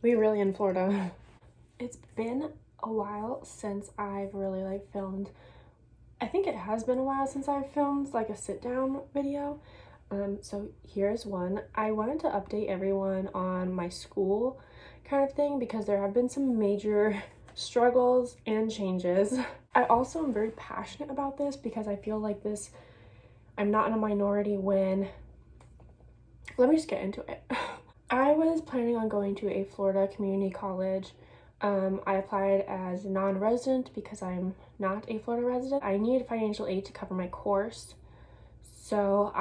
We really in Florida. It's been a while since I've really filmed. I think it has been a while since I've filmed like a sit down video. So here's one. I wanted to update everyone on my school kind of thing because there have been some major struggles and changes. I also am very passionate about this because I feel like I'm not in a minority when, let me just get into it. I was planning on going to a Florida community college. I applied as non-resident because I'm not a Florida resident. I needed financial aid to cover my course. So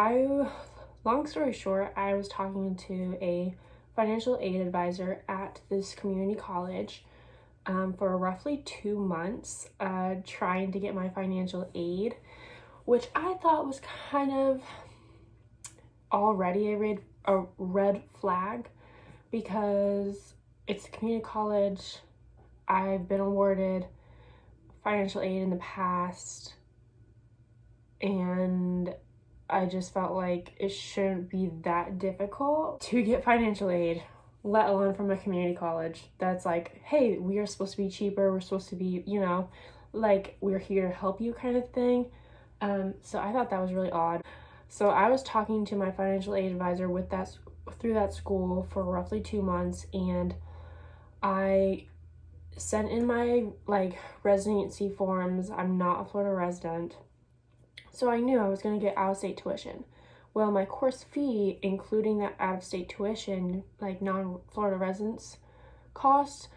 long story short, I was talking to a financial aid advisor at this community college for roughly 2 months, trying to get my financial aid, which I thought was kind of already a red flag because it's a community college. I've been awarded financial aid in the past, and I just felt like it shouldn't be that difficult to get financial aid, let alone from a community college that's like, hey, we are supposed to be cheaper, we're supposed to be, like, we're here to help you kind of thing. So I thought that was really odd. So I was talking to my financial aid advisor through that school for roughly 2 months, and I sent in my residency forms. I'm not a Florida resident, so I knew I was going to get out-of-state tuition. Well, my course fee, including that out-of-state tuition, non-Florida residents cost,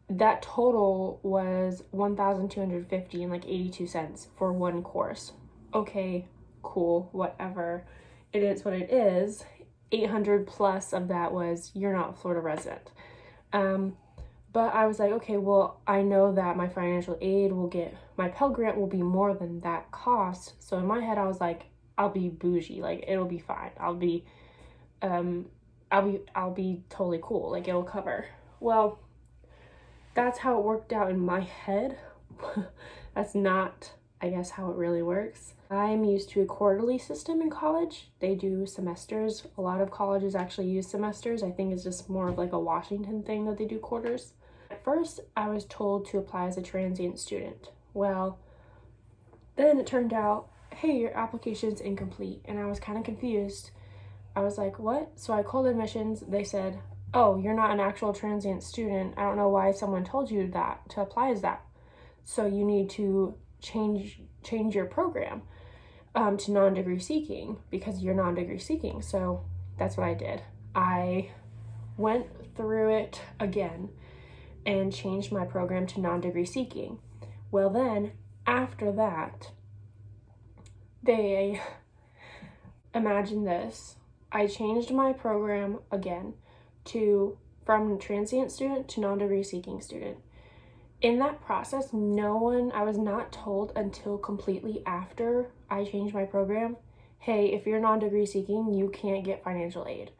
that total was $1,250 and 82 cents for one course. Okay, cool, whatever. It is what it is. 800 plus of that was, you're not a Florida resident. But I was like, okay, well, I know that my financial aid my Pell Grant will be more than that cost. So in my head, I was like, I'll be bougie, it'll be fine. I'll be totally cool, it'll cover. Well, that's how it worked out in my head. That's not, I guess, how it really works. I'm used to a quarterly system in college. They do semesters. A lot of colleges actually use semesters. I think it's just more of a Washington thing that they do quarters. At first, I was told to apply as a transient student. Well, then it turned out, hey, your application's incomplete. And I was kind of confused. I was like, what? So I called admissions. They said, oh, you're not an actual transient student. I don't know why someone told you that to apply as that. So you need to change your program to non-degree seeking because you're non-degree seeking. So that's what I did. I went through it again and changed my program to non-degree seeking. Well, then after that, imagine this. I changed my program again from transient student to non-degree seeking student. In that process, I was not told until completely after I changed my program, hey, if you're non-degree seeking, you can't get financial aid.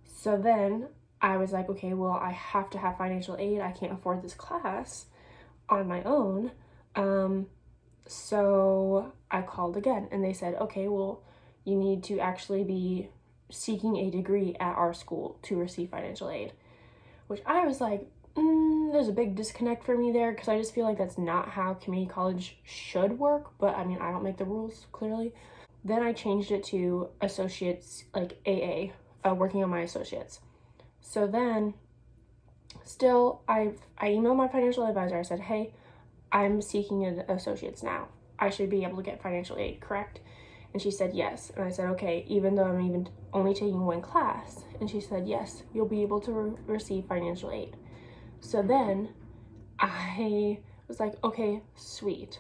So then I was like, okay, well, I have to have financial aid. I can't afford this class on my own. So I called again and they said, okay, well, you need to actually be seeking a degree at our school to receive financial aid, which I was like, there's a big disconnect for me there because I just feel like that's not how community college should work. But I mean, I don't make the rules, clearly. Then I changed it to associates, AA, working on my associates. So then still, I emailed my financial advisor. I said, hey, I'm seeking an associates now. I should be able to get financial aid, correct? And she said yes. And I said, okay, even though I'm even only taking one class. And she said, yes, you'll be able to receive financial aid. So then I was like, okay, sweet.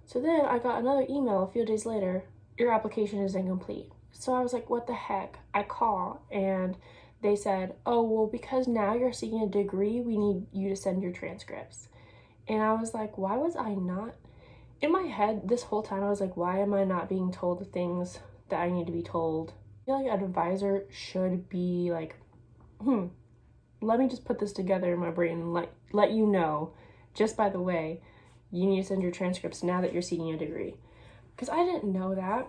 So then I got another email a few days later, your application is incomplete. So I was like, what the heck? I call and they said, oh, well, because now you're seeking a degree, we need you to send your transcripts. And I was like, why was I not? In my head, this whole time, I was like, why am I not being told the things that I need to be told? I feel like an advisor should be like, let me just put this together in my brain and let you know, just by the way, you need to send your transcripts now that you're seeking a degree. Because I didn't know that.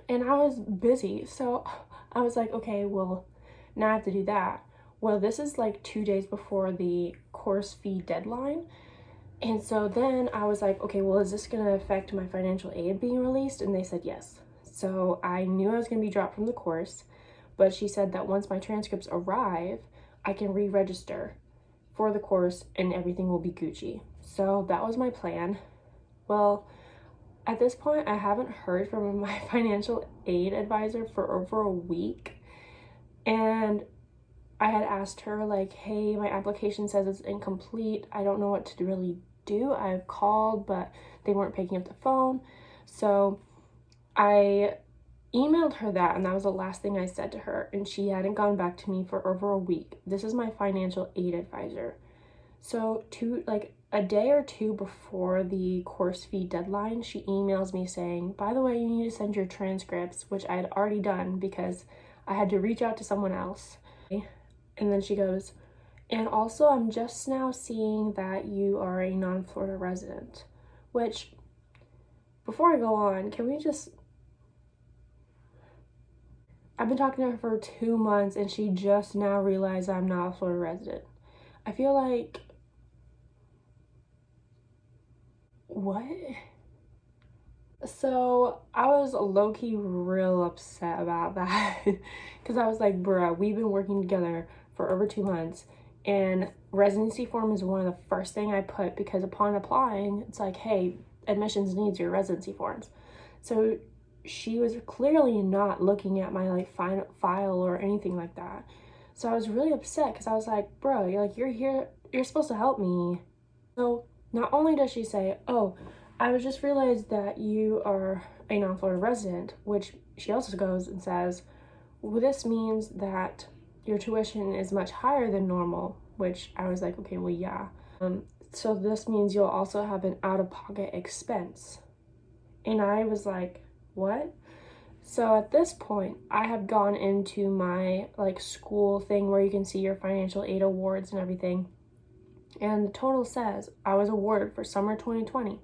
And I was busy. So I was like, okay, well, now I have to do that. Well, this is like 2 days before the course fee deadline. And so then I was like, okay, well, is this going to affect my financial aid being released? And they said yes. So I knew I was going to be dropped from the course, but she said that once my transcripts arrive, I can re-register for the course and everything will be Gucci. So that was my plan. Well, at this point, I haven't heard from my financial aid advisor for over a week. And I had asked her, like, hey, my application says it's incomplete. I don't know what to really do. I've called, but they weren't picking up the phone. So I emailed her that, and that was the last thing I said to her. And she hadn't gone back to me for over a week. This is my financial aid advisor. So a day or two before the course fee deadline, she emails me saying, by the way, you need to send your transcripts, which I had already done because I had to reach out to someone else. And then she goes, and also I'm just now seeing that you are a non-Florida resident, which, before I go on, I've been talking to her for 2 months and she just now realized I'm not a Florida resident. I feel like, what? So I was low-key real upset about that because I was like, bruh, we've been working together for over 2 months, and residency form is one of the first thing I put because upon applying, it's like, hey, admissions needs your residency forms. So she was clearly not looking at my like file or anything like that. So I was really upset because I was like, bro, you're here, you're supposed to help me. So not only does she say, oh, I was just realized that you are a non-Florida resident, which she also goes and says, well, this means that your tuition is much higher than normal, which I was like, okay, well, yeah. So this means you'll also have an out-of-pocket expense. And I was like, what? So at this point, I have gone into my like school thing where you can see your financial aid awards and everything. And the total says I was awarded for summer 2020,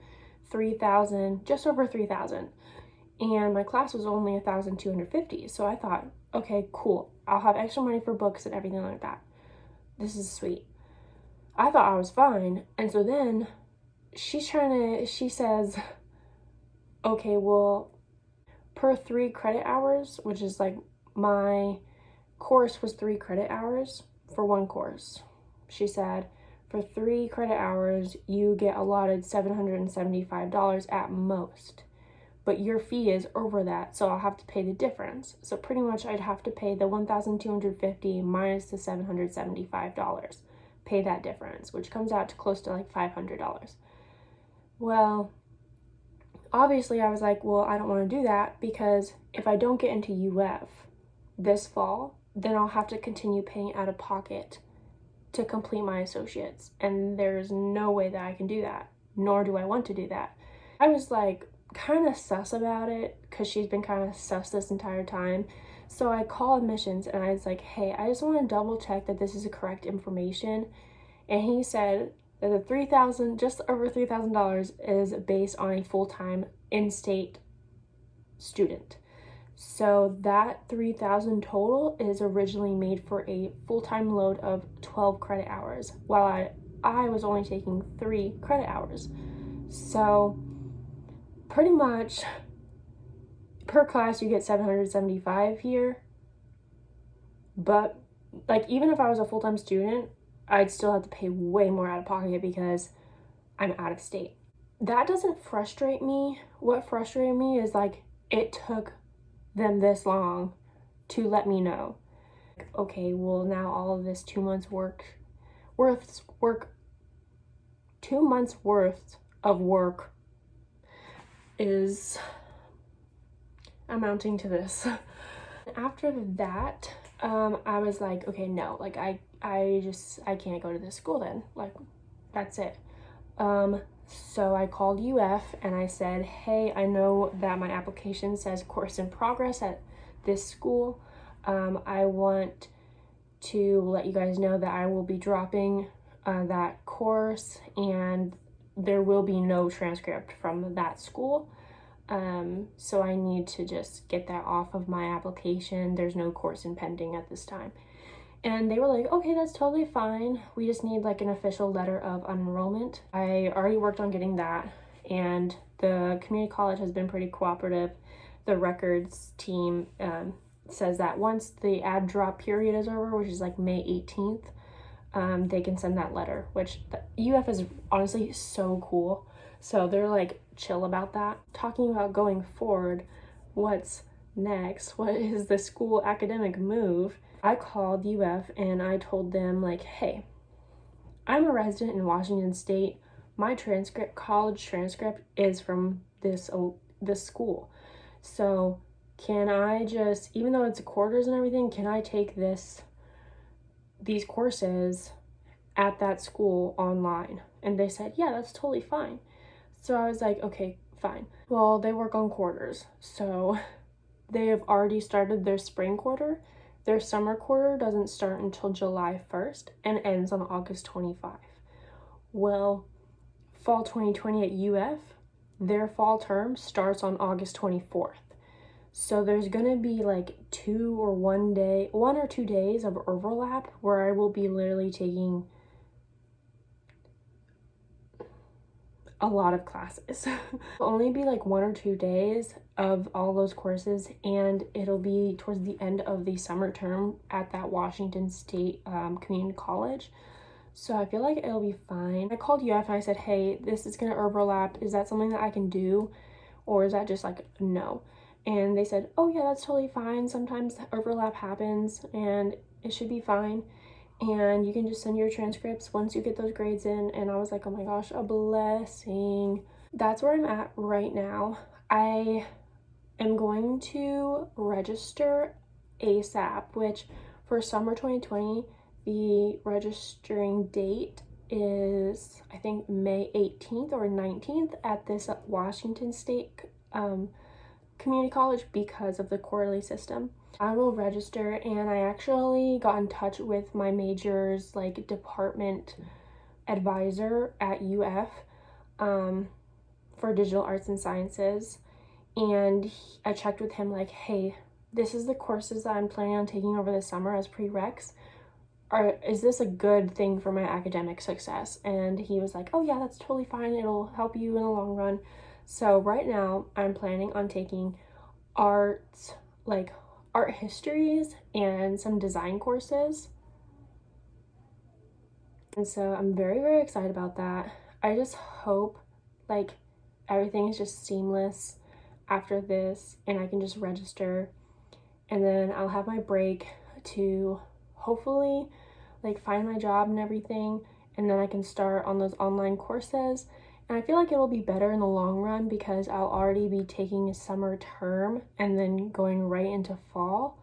$3,000, just over $3,000. And my class was only $1,250. So I thought, okay, cool. I'll have extra money for books and everything like that. This is sweet. I thought I was fine. And so then she says, okay, well, per 3 credit hours, which is like my course was 3 credit hours for one course. She said, for 3 credit hours, you get allotted $775 at most. But your fee is over that, so I'll have to pay the difference. So pretty much I'd have to pay the $1,250 minus the $775. Pay that difference, which comes out to close to like $500. Well, obviously I was like, well, I don't want to do that because if I don't get into UF this fall, then I'll have to continue paying out of pocket to complete my associates. And there's no way that I can do that, nor do I want to do that. I was like kind of sus about it because she's been kind of sus this entire time. So I called admissions and I was like, hey, I just want to double check that this is the correct information. And he said that the $3,000, just over $3,000 is based on a full-time in-state student. So that $3,000 total is originally made for a full-time load of 12 credit hours, while I was only taking 3 credit hours. So pretty much per class you get $775 here, but like even if I was a full-time student, I'd still have to pay way more out of pocket because I'm out of state. That doesn't frustrate me. What frustrated me is like it took them this long to let me know. Okay, well now all of this 2 months work 2 months worth of work is amounting to this. After that, I was like, okay, no, like I can't go to this school then, like that's it. So I called UF and I said, hey, I know that my application says course in progress at this school. I want to let you guys know that I will be dropping that course and there will be no transcript from that school. So I need to just get that off of my application. There's no course in pending at this time. And they were like, okay, that's totally fine. We just need like an official letter of enrollment. I already worked on getting that, and the community college has been pretty cooperative. The records team says that once the ad drop period is over, which is like May 18th, they can send that letter, which the UF is honestly so cool. So they're like chill about that. Talking about going forward, what's next? What is the school academic move? I called UF and I told them like, hey, I'm a resident in Washington State. My college transcript is from this school. So can I just, even though it's quarters and everything, can I take these courses at that school online? And they said, yeah, that's totally fine. So I was like, okay, fine. Well, they work on quarters. So they have already started their spring quarter. Their summer quarter doesn't start until July 1st and ends on August 25. Well, fall 2020 at UF, their fall term starts on August 24th. So there's gonna be like 1 or 2 days of overlap where I will be literally taking a lot of classes. It'll only be like 1 or 2 days of all those courses, and it'll be towards the end of the summer term at that Washington State community college. So I feel like it'll be fine. I called UF and I said, hey, this is gonna overlap. Is that something that I can do? Or is that just like no? And they said, oh yeah, that's totally fine. Sometimes overlap happens and it should be fine. And you can just send your transcripts once you get those grades in. And I was like, oh my gosh, a blessing. That's where I'm at right now. I am going to register ASAP, which for summer 2020, the registering date is, I think, May 18th or 19th at this Washington State community college because of the quarterly system. I will register, and I actually got in touch with my major's like department advisor at UF for digital arts and sciences, and I checked with him like, hey, this is the courses that I'm planning on taking over the summer as prereqs. Is this a good thing for my academic success? And he was like, oh yeah, that's totally fine. It'll help you in the long run. So right now I'm planning on taking art histories and some design courses. And so I'm very, very excited about that. I just hope like everything is just seamless after this and I can just register, and then I'll have my break to hopefully like find my job and everything, and then I can start on those online courses. And I feel like it'll be better in the long run because I'll already be taking a summer term and then going right into fall.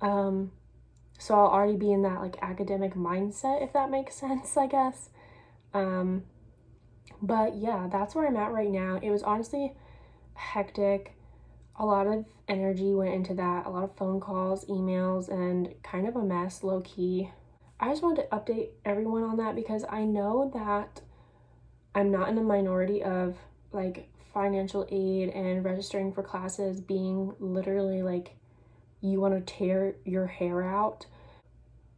So I'll already be in that like academic mindset, if that makes sense, I guess. But yeah, that's where I'm at right now. It was honestly hectic. A lot of energy went into that, a lot of phone calls, emails, and kind of a mess, low key. I just wanted to update everyone on that because I know that I'm not in a minority of like financial aid and registering for classes being literally like you want to tear your hair out.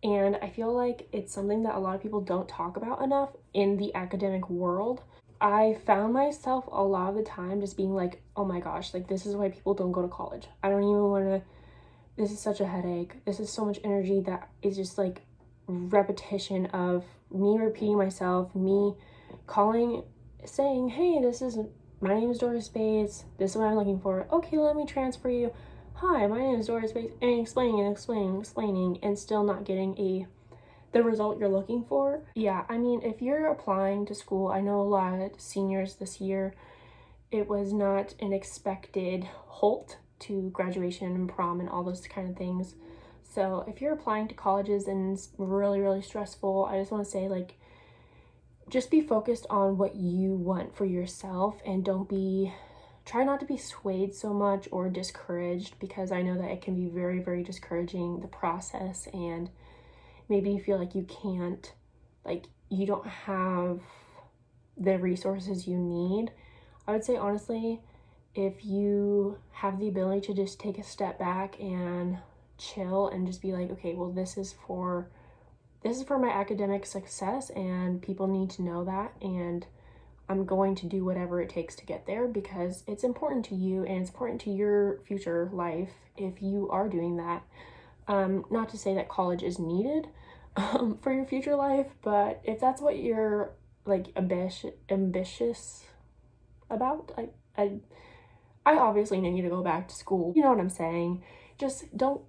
And I feel like it's something that a lot of people don't talk about enough in the academic world. I found myself a lot of the time just being like, oh my gosh, like this is why people don't go to college. I don't even want to, this is such a headache. This is so much energy that is just like repetition of me repeating myself, me calling, saying, hey, my name is Doris Bates. This is what I'm looking for. Okay, let me transfer you. Hi, my name is Doris Bates. And explaining, and still not getting the result you're looking for. Yeah, I mean, if you're applying to school, I know a lot of seniors this year, it was not an expected halt to graduation and prom and all those kind of things. So if you're applying to colleges and it's really, really stressful, I just want to say, like, just be focused on what you want for yourself and try not to be swayed so much or discouraged, because I know that it can be very, very discouraging, the process, and maybe you feel like you don't have the resources you need. I would say, honestly, if you have the ability to just take a step back and chill and just be like, okay, well, this is for this is for my academic success, and people need to know that, and I'm going to do whatever it takes to get there because it's important to you and it's important to your future life if you are doing that. Not to say that college is needed for your future life, but if that's what you're like ambitious about, I obviously need to go back to school. You know what I'm saying? Just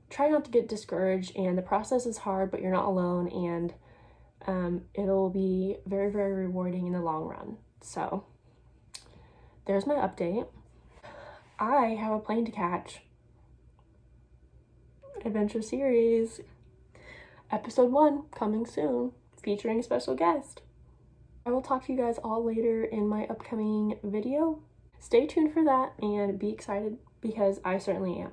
try not to get discouraged, and the process is hard, but you're not alone, and it'll be very, very rewarding in the long run. So there's my update. I have a plane to catch. Adventure series, episode 1 coming soon, featuring a special guest. I will talk to you guys all later in my upcoming video. Stay tuned for that and be excited because I certainly am.